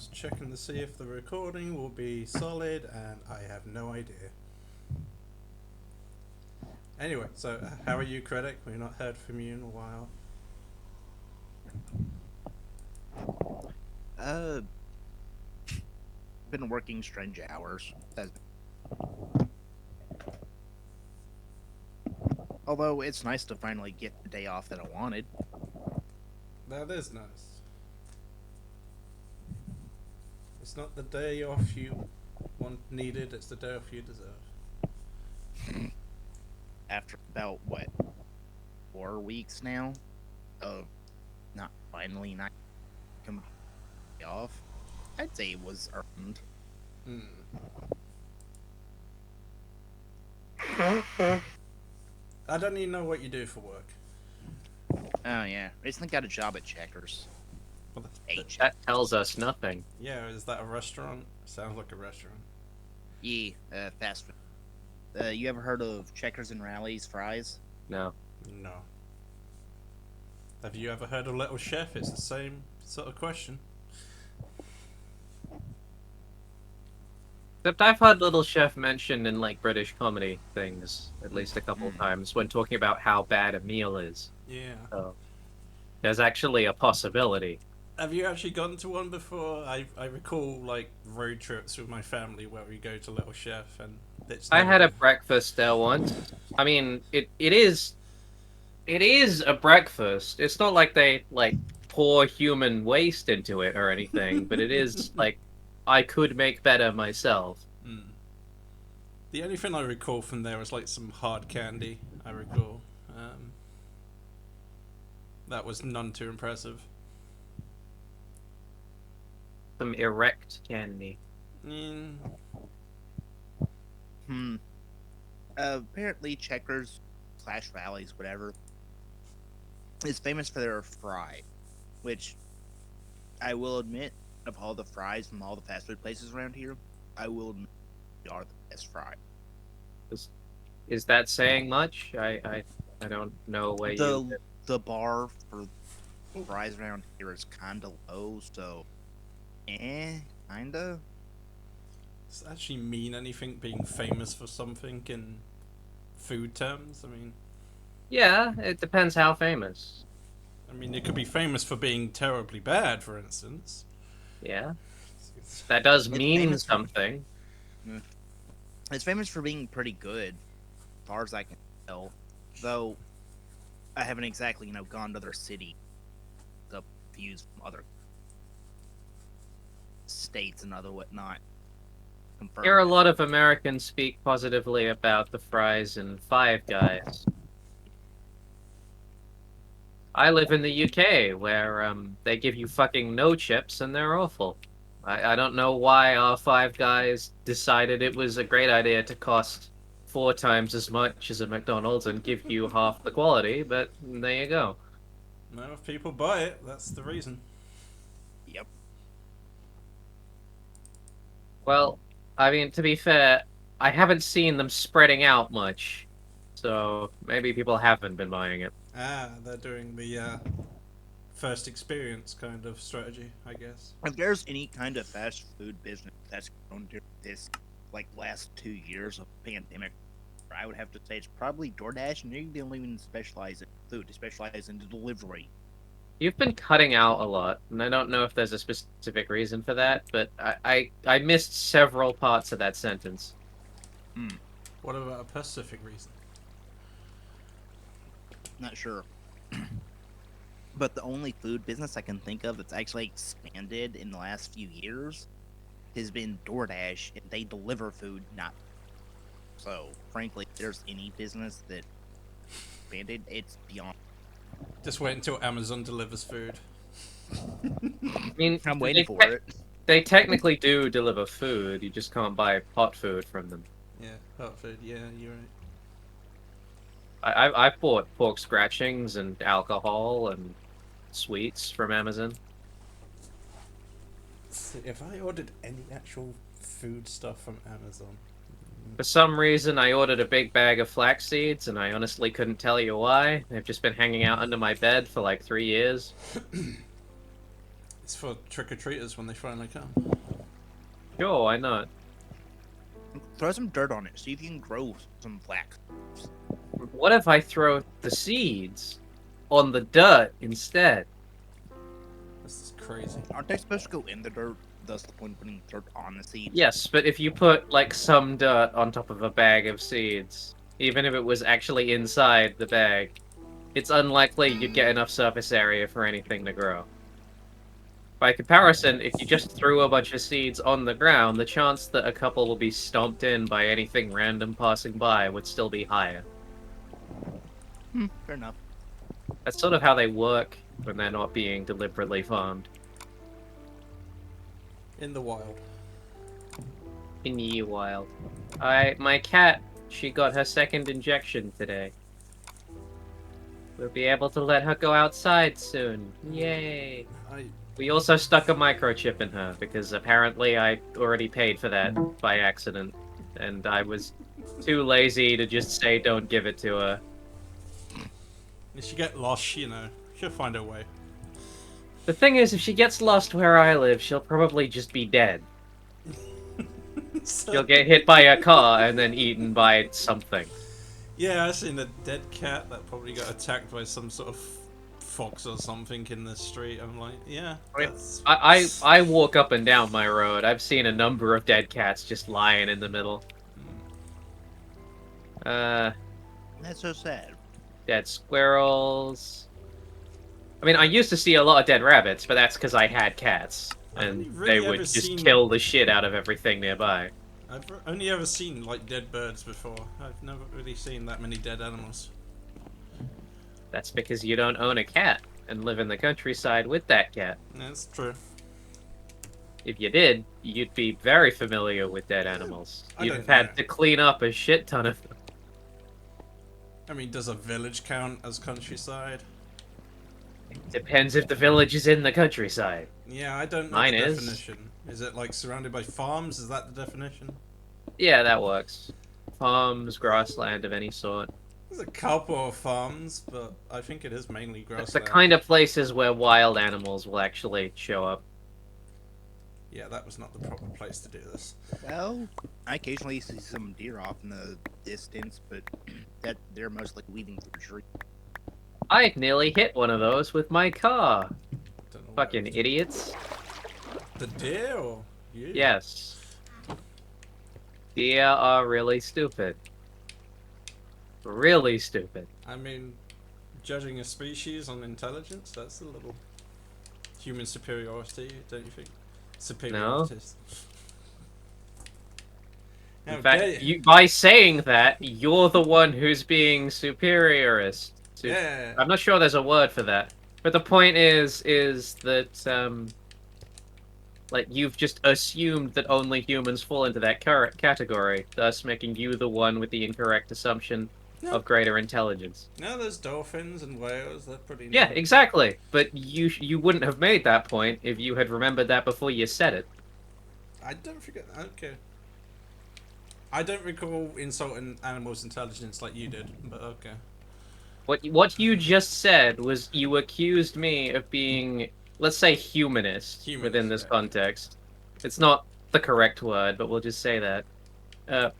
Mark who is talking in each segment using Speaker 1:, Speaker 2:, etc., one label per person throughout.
Speaker 1: just checking to see if the recording will be solid, and I have no idea. Anyway, so how are you, Critic? We've not heard from you in a while.
Speaker 2: Uh, been working strange hours. Although it's nice to finally get the day off that I wanted.
Speaker 1: That is nice. It's not the day off you needed, it's the day off you deserve.
Speaker 2: After about what 4 weeks now of not completely off, I'd say it was earned.
Speaker 1: I don't even know what you do for work.
Speaker 2: Oh yeah, recently got a job at Checkers.
Speaker 1: Well,
Speaker 2: H.
Speaker 3: That tells us nothing.
Speaker 1: yeah, is that a restaurant? Sounds like a restaurant.
Speaker 2: Yeah, fast food. You ever heard of Checkers and Rally's fries?
Speaker 3: No.
Speaker 1: No. Have you ever heard of Little Chef? It's the same sort of question.
Speaker 3: Except I've heard Little Chef mentioned in like British comedy things at least a couple of times when talking about how bad a meal is.
Speaker 1: Yeah.
Speaker 3: So there's actually a possibility.
Speaker 1: Have you actually gone to one before? I recall like road trips with my family where we go to Little Chef, and it's
Speaker 3: I
Speaker 1: never
Speaker 3: had a
Speaker 1: been-
Speaker 3: breakfast there once. I mean, it is a breakfast. It's not like they like pour human waste into it or anything, but it is like I could make better myself.
Speaker 1: Mm. The only thing I recall from there was like some hard candy. I recall. That was none too impressive.
Speaker 3: Some erect candy.
Speaker 1: Mm.
Speaker 2: Apparently Checkers / Rally's, whatever, is famous for their fry, which I will admit, of all the fries from all the fast food places around here, I will admit they are the best fry.
Speaker 3: Is that saying much? I don't know where you.
Speaker 2: The bar for fries around here is kinda low, so kinda.
Speaker 1: Does it actually mean anything being famous for something in food terms?
Speaker 3: Yeah, it depends how famous.
Speaker 1: It could be famous for being terribly bad, for instance.
Speaker 3: Yeah, that does
Speaker 2: It's
Speaker 3: mean
Speaker 2: famous for-
Speaker 3: something.
Speaker 2: It's famous for being pretty good, as far as I can tell. Though I haven't exactly, gone to their city to views from other states and other whatnot. Confirmed.
Speaker 3: Hear a lot of Americans speak positively about the fries and Five Guys. I live in the UK, where they give you fucking no chips and they're awful. I don't know why our Five Guys decided it was a great idea to cost 4 times as much as a McDonald's and give you half the quality, but there you go.
Speaker 1: No, if people buy it, that's the reason.
Speaker 2: Yep.
Speaker 3: Well, I mean, to be fair, I haven't seen them spreading out much, so maybe people haven't been buying it.
Speaker 1: They're doing the first experience kind of strategy, I guess.
Speaker 2: If there's any kind of fast food business that's grown during this last 2 years of pandemic, I would have to say it's probably DoorDash, and they don't even specialize in food; they specialize in delivery.
Speaker 3: You've been cutting out a lot, and I don't know if there's a specific reason for that, but I missed several parts of that sentence.
Speaker 1: What about a specific reason?
Speaker 2: Not sure. But the only food business I can think of that's actually expanded in the last few years has been DoorDash, and they deliver food, not. So, frankly, if there's any business that expanded, it's beyond.
Speaker 1: Just wait until Amazon delivers food.
Speaker 3: I mean,
Speaker 2: I'm waiting for it.
Speaker 3: They technically do deliver food, you just can't buy hot food from them.
Speaker 1: Yeah, hot food. Yeah, you're right.
Speaker 3: I've bought pork scratchings and alcohol and sweets from Amazon.
Speaker 1: See, if I ordered any actual food stuff from Amazon,
Speaker 3: For some reason, I ordered a big bag of flax seeds, and I honestly couldn't tell you why. They've just been hanging out under my bed for like 3 years.
Speaker 1: It's for trick-or-treaters when they finally come.
Speaker 3: Sure, why not?
Speaker 2: Throw some dirt on it. See if you can grow some flax.
Speaker 3: What if I throw the seeds on the dirt instead?
Speaker 1: This is crazy.
Speaker 2: Aren't they supposed to go in the dirt? Thus the point of putting dirt on the seeds.
Speaker 3: Yes, but if you put, like, some dirt on top of a bag of seeds, even if it was actually inside the bag, it's unlikely you'd get enough surface area for anything to grow. By comparison, if you just threw a bunch of seeds on the ground, the chance that a couple will be stomped in by anything random passing by would still be higher.
Speaker 2: Fair enough.
Speaker 3: That's sort of how they work when they're not being deliberately farmed.
Speaker 1: In the wild.
Speaker 3: In the wild. My cat, she got her second injection today. We'll be able to let her go outside soon. Yay! We also stuck a microchip in her, because apparently I already paid for that by accident. And I was too lazy to just say don't give it to her.
Speaker 1: If she get lost, you know, she'll find her way.
Speaker 3: The thing is, if she gets lost where I live, she'll probably just be dead.
Speaker 1: So-
Speaker 3: She'll get hit by a car and then eaten by something.
Speaker 1: Yeah, I seen a dead cat that probably got attacked by some sort of fox or something in the street. I'm like, yeah, that's...
Speaker 3: I walk up and down my road. I've seen a number of dead cats just lying in the middle.
Speaker 2: That's so sad.
Speaker 3: Dead squirrels. I mean, I used to see a lot of dead rabbits, but that's because I had cats.
Speaker 1: I've
Speaker 3: And
Speaker 1: only really
Speaker 3: they would
Speaker 1: ever
Speaker 3: just
Speaker 1: seen-
Speaker 3: kill the shit out of everything nearby.
Speaker 1: I've only ever seen, like, dead birds before. I've never really seen that many dead animals.
Speaker 3: That's because you don't own a cat and live in the countryside with that cat.
Speaker 1: That's true.
Speaker 3: If you did, you'd be very familiar with dead animals.
Speaker 1: I
Speaker 3: You'd
Speaker 1: don't
Speaker 3: have had
Speaker 1: know.
Speaker 3: to clean up a shit ton of them.
Speaker 1: I mean, does a village count as countryside?
Speaker 3: Depends if the village is in the countryside.
Speaker 1: Yeah, I don't know
Speaker 3: Mine
Speaker 1: the
Speaker 3: is.
Speaker 1: definition. Is it, like, surrounded by farms? Is that the definition?
Speaker 3: Yeah, that works. Farms, grassland of any sort.
Speaker 1: There's a couple of farms, but I think it is mainly
Speaker 3: It's the
Speaker 1: grassland.
Speaker 3: kind of places where wild animals will actually show up.
Speaker 1: Yeah, that was not the proper place to do this.
Speaker 2: Well, I occasionally see some deer off in the distance, but that they're mostly weaving through the tree.
Speaker 3: I nearly hit one of those with my car.
Speaker 1: Don't know
Speaker 3: Fucking
Speaker 1: where-
Speaker 3: idiots.
Speaker 1: The deer or you?
Speaker 3: Yes. Deer are really stupid. Really stupid.
Speaker 1: I mean, judging a species on intelligence, that's a little human superiority, don't you think? Superiority. How
Speaker 3: In
Speaker 1: dare
Speaker 3: fact, by saying that, you're the one who's being superiorist.
Speaker 1: Yeah.
Speaker 3: I'm not sure there's a word for that. But the point is that, like, you've just assumed that only humans fall into that category, thus making you the one with the incorrect assumption
Speaker 1: No.
Speaker 3: of greater intelligence.
Speaker 1: No, there's dolphins and whales. They're pretty.
Speaker 3: Yeah,
Speaker 1: nice.
Speaker 3: exactly. But you wouldn't have made that point if you had remembered that before you said it.
Speaker 1: I don't forget. Okay. I don't recall insulting animals' intelligence like you did, but okay.
Speaker 3: What you just said was you accused me of being, let's say, humanist within this
Speaker 1: yeah.
Speaker 3: context. It's not the correct word, but we'll just say that.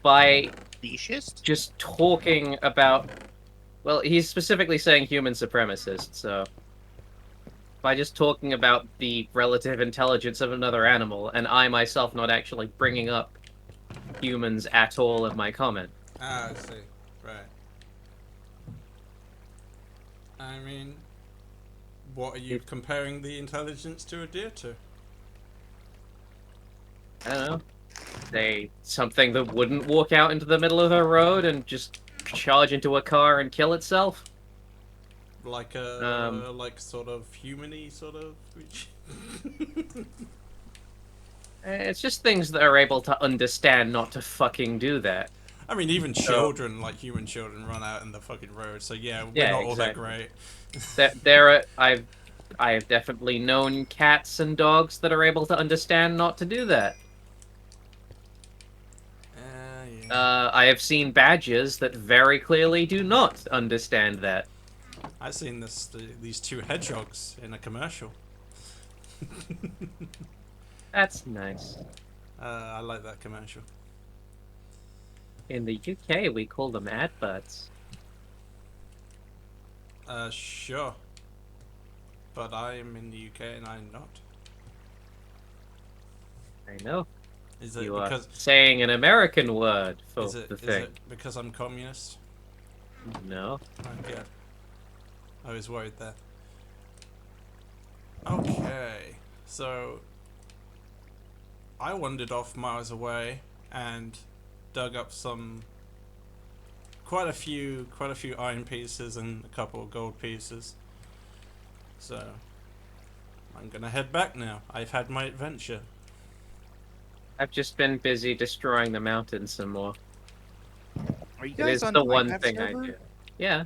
Speaker 3: By
Speaker 2: Speciest?
Speaker 3: just talking about, well, he's specifically saying human supremacist, so by just talking about the relative intelligence of another animal, and I myself not actually bringing up humans at all in my comment.
Speaker 1: Ah, I see. Right. I mean, what are you comparing the intelligence to a deer to?
Speaker 3: I don't know. Something that wouldn't walk out into the middle of the road and just charge into a car and kill itself?
Speaker 1: Like a like sort of humany sort of.
Speaker 3: It's just things that are able to understand not to fucking do that.
Speaker 1: I mean, even children, like human children, run out in the fucking road. So yeah, we're
Speaker 3: Yeah,
Speaker 1: not all that
Speaker 3: exactly.
Speaker 1: great.
Speaker 3: I have definitely known cats and dogs that are able to understand not to do that.
Speaker 1: Yeah.
Speaker 3: I have seen badgers that very clearly do not understand that.
Speaker 1: I seen these two hedgehogs in a commercial.
Speaker 3: That's nice.
Speaker 1: I like that commercial.
Speaker 3: In the UK, we call them adverts.
Speaker 1: Sure. But I am in the UK and I'm not.
Speaker 3: I know.
Speaker 1: Is it
Speaker 3: You are
Speaker 1: because
Speaker 3: saying an American word for
Speaker 1: is it
Speaker 3: the
Speaker 1: is
Speaker 3: thing.
Speaker 1: it because I'm communist?
Speaker 3: No.
Speaker 1: Okay. I was worried there. Okay, so I wandered off miles away and dug up quite a few iron pieces and a couple of gold pieces. So I'm gonna head back now. I've had my adventure.
Speaker 3: I've just been busy destroying the mountain some more.
Speaker 2: Are you
Speaker 3: It
Speaker 2: guys
Speaker 3: is
Speaker 2: on
Speaker 3: the
Speaker 2: a
Speaker 3: one
Speaker 2: Minecraft
Speaker 3: thing I
Speaker 2: server?
Speaker 3: do. Yeah.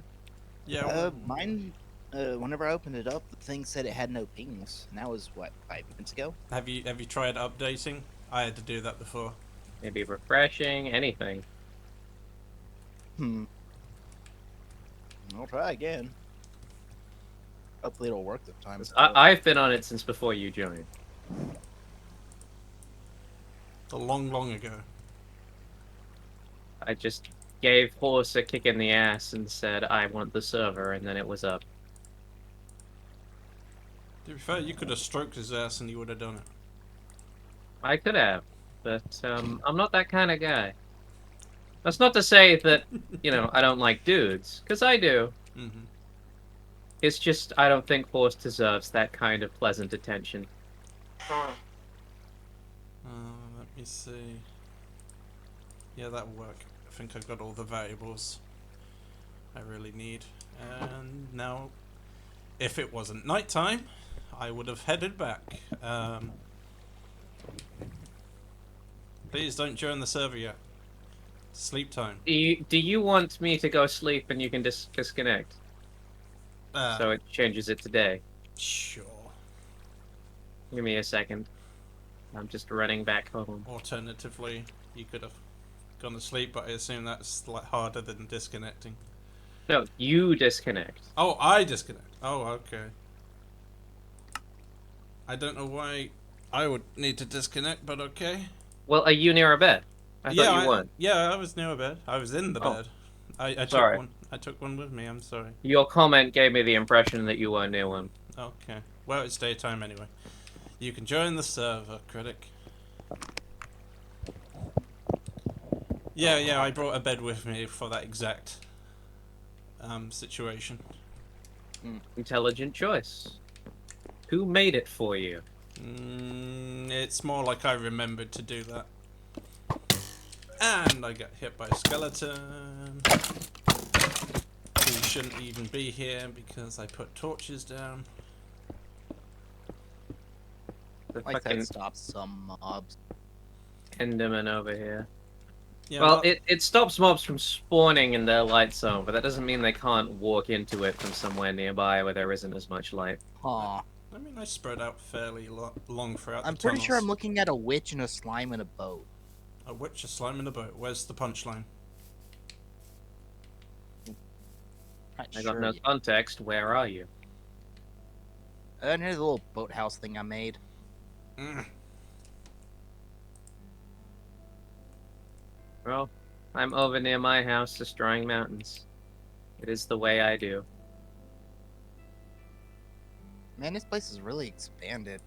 Speaker 1: Yeah. Well,
Speaker 2: Mine. Whenever I opened it up, the thing said it had no pings, and that was what 5 minutes ago.
Speaker 1: have you tried updating? I had to do that before.
Speaker 3: Maybe refreshing, anything.
Speaker 2: I'll try again. Hopefully it'll work this time.
Speaker 3: I've been on it since before you joined.
Speaker 1: A long ago.
Speaker 3: I just gave Horse a kick in the ass and said, I want the server, and then it was up.
Speaker 1: To be fair, you could have stroked his ass and he would have done it.
Speaker 3: I could have, but I'm not that kind of guy. That's not to say that, I don't like dudes, because I do.
Speaker 1: Mm-hmm.
Speaker 3: It's just I don't think Horse deserves that kind of pleasant attention.
Speaker 1: Let me see. Yeah, that'll work. I think I've got all the variables I really need. And now, if it wasn't nighttime, I would have headed back. Please don't join the server yet. Sleep time.
Speaker 3: Do you want me to go sleep and you can disconnect? So it changes it today.
Speaker 1: Sure.
Speaker 3: Give me a second. I'm just running back home.
Speaker 1: Alternatively, you could have gone to sleep, but I assume that's like harder than disconnecting.
Speaker 3: No, you disconnect.
Speaker 1: Oh, I disconnect. Oh, okay. I don't know why I would need to disconnect, but okay.
Speaker 3: Well, are you near a bed? I thought you weren't.
Speaker 1: Yeah, I was near a bed. I was in the
Speaker 3: Oh.
Speaker 1: bed. I
Speaker 3: Sorry.
Speaker 1: took one. I took one with me. I'm sorry.
Speaker 3: Your comment gave me the impression that you were near one.
Speaker 1: Okay. Well, it's daytime anyway. You can join the server, critic. Yeah, I brought a bed with me for that exact situation.
Speaker 3: Intelligent choice. Who made it for you?
Speaker 1: It's more like I remembered to do that. And I got hit by a skeleton. Who shouldn't even be here because I put torches down.
Speaker 3: The
Speaker 2: Like
Speaker 3: fucking
Speaker 2: that stops some mobs.
Speaker 3: Enderman over here.
Speaker 1: Yeah,
Speaker 3: Well, it stops mobs from spawning in their light zone, but that doesn't mean they can't walk into it from somewhere nearby where there isn't as much light.
Speaker 2: Huh.
Speaker 1: I mean, I spread out fairly long throughout
Speaker 2: I'm
Speaker 1: the
Speaker 2: pretty sure I'm
Speaker 1: tunnels.
Speaker 2: looking at a witch and a slime in a boat.
Speaker 1: A witch, a slime in a boat. Where's the punchline?
Speaker 2: Not
Speaker 3: I
Speaker 2: sure
Speaker 3: got no
Speaker 2: yet.
Speaker 3: context. Where are you?
Speaker 2: Near the little boathouse thing I made.
Speaker 3: Well, I'm over near my house destroying mountains. It is the way I do.
Speaker 2: Man, this place is really expanded.